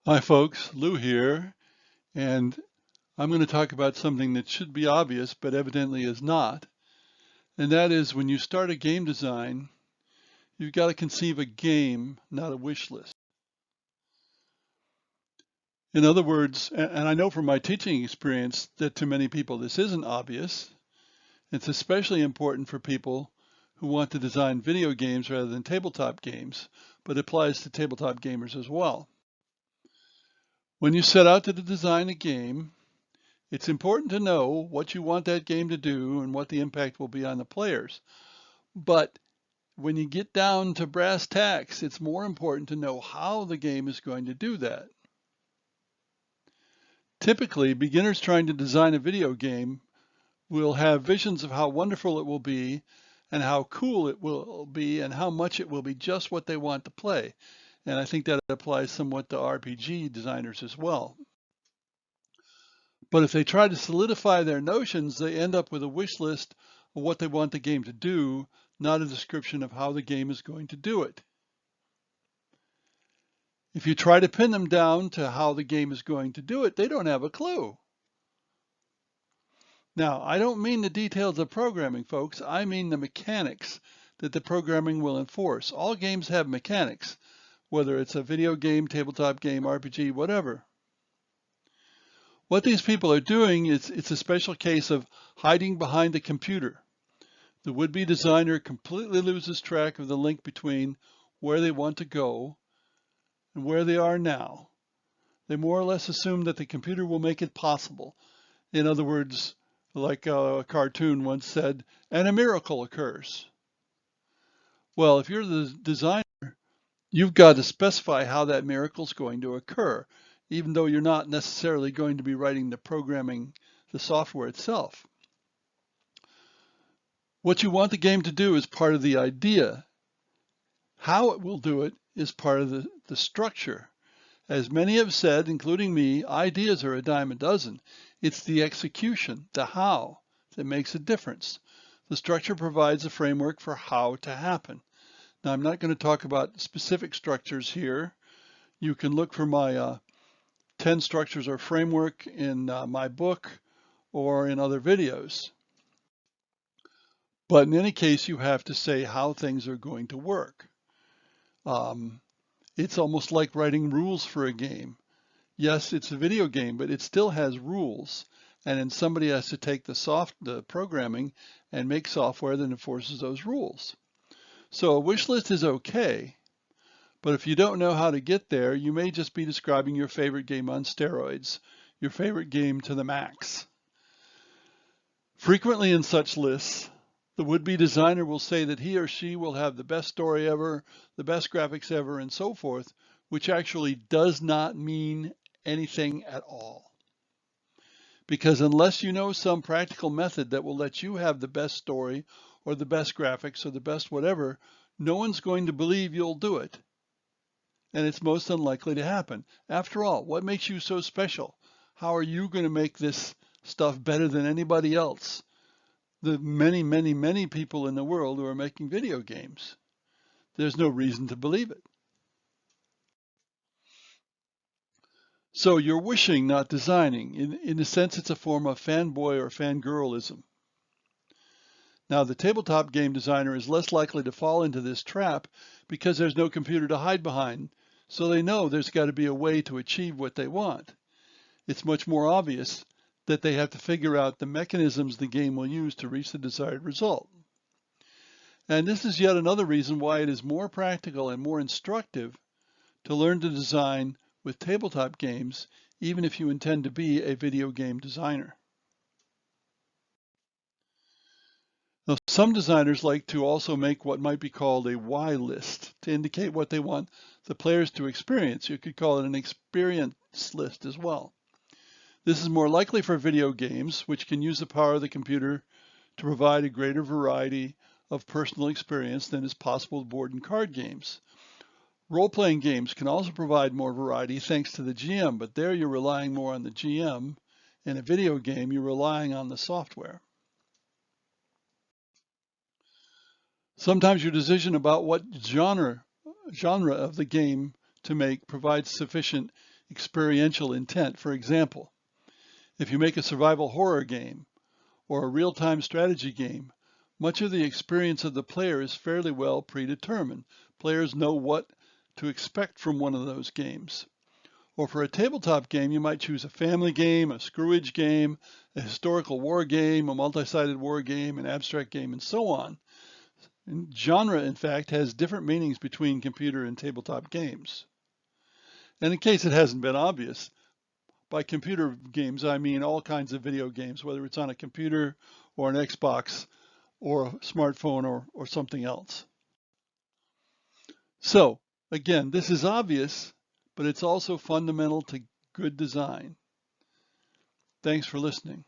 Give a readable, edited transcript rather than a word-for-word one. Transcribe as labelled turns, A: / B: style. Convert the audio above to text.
A: Hi folks, Lou here, and I'm going to talk about something that should be obvious but evidently is not, and that is when you start a game design, you've got to conceive a game, not a wish list. In other words, and I know from my teaching experience that to many people this isn't obvious. It's especially important for people who want to design video games rather than tabletop games, but it applies to tabletop gamers as well. When you set out to design a game, it's important to know what you want that game to do and what the impact will be on the players. But when you get down to brass tacks, it's more important to know how the game is going to do that. Typically, beginners trying to design a video game will have visions of how wonderful it will be and how cool it will be and how much it will be just what they want to play. And I think that applies somewhat to RPG designers as well. But if they try to solidify their notions, they end up with a wish list of what they want the game to do, not a description of how the game is going to do it. If you try to pin them down to how the game is going to do it, they don't have a clue. Now, I don't mean the details of programming, folks. I mean the mechanics that the programming will enforce. All games have mechanics, whether it's a video game, tabletop game, RPG, whatever. What these people are doing is it's a special case of hiding behind the computer. The would-be designer completely loses track of the link between where they want to go and where they are now. They more or less assume that the computer will make it possible. In other words, like a cartoon once said, and a miracle occurs. Well, if you're the designer, you've got to specify how that miracle is going to occur, even though you're not necessarily going to be writing the programming, the software itself. What you want the game to do is part of the idea. How it will do it is part of the structure. As many have said, including me, ideas are a dime a dozen. It's the execution, the how, that makes a difference. The structure provides a framework for how to happen. Now, I'm not going to talk about specific structures here. You can look for my 10 structures or framework in my book or in other videos. But in any case, you have to say how things are going to work. It's almost like writing rules for a game. Yes, it's a video game, but it still has rules. And then somebody has to take the programming and make software that enforces those rules. So a wish list is okay, but if you don't know how to get there, you may just be describing your favorite game on steroids, your favorite game to the max. Frequently in such lists, the would-be designer will say that he or she will have the best story ever, the best graphics ever, and so forth, which actually does not mean anything at all. Because unless you know some practical method that will let you have the best story or the best graphics or the best whatever, no one's going to believe you'll do it. And it's most unlikely to happen. After all, what makes you so special? How are you going to make this stuff better than anybody else? The many, many, many people in the world who are making video games. There's no reason to believe it. So you're wishing, not designing. In a sense, it's a form of fanboy or fangirlism. Now, the tabletop game designer is less likely to fall into this trap because there's no computer to hide behind, so they know there's got to be a way to achieve what they want. It's much more obvious that they have to figure out the mechanisms the game will use to reach the desired result. And this is yet another reason why it is more practical and more instructive to learn to design with tabletop games, even if you intend to be a video game designer. Now, some designers like to also make what might be called a Ylist to indicate what they want the players to experience. You could call it an experience list as well. This is more likely for video games, which can use the power of the computer to provide a greater variety of personal experience than is possible with board and card games. Role-playing games can also provide more variety thanks to the GM, but there you're relying more on the GM. In a video game, you're relying on the software. Sometimes your decision about what genre of the game to make provides sufficient experiential intent. For example, if you make a survival horror game or a real-time strategy game, much of the experience of the player is fairly well predetermined. Players know what to expect from one of those games. Or for a tabletop game, you might choose a family game, a screwage game, a historical war game, a multi-sided war game, an abstract game, and so on. And genre, in fact, has different meanings between computer and tabletop games. And in case it hasn't been obvious, by computer games, I mean all kinds of video games, whether it's on a computer or an Xbox or a smartphone or something else. So, again, this is obvious, but it's also fundamental to good design. Thanks for listening.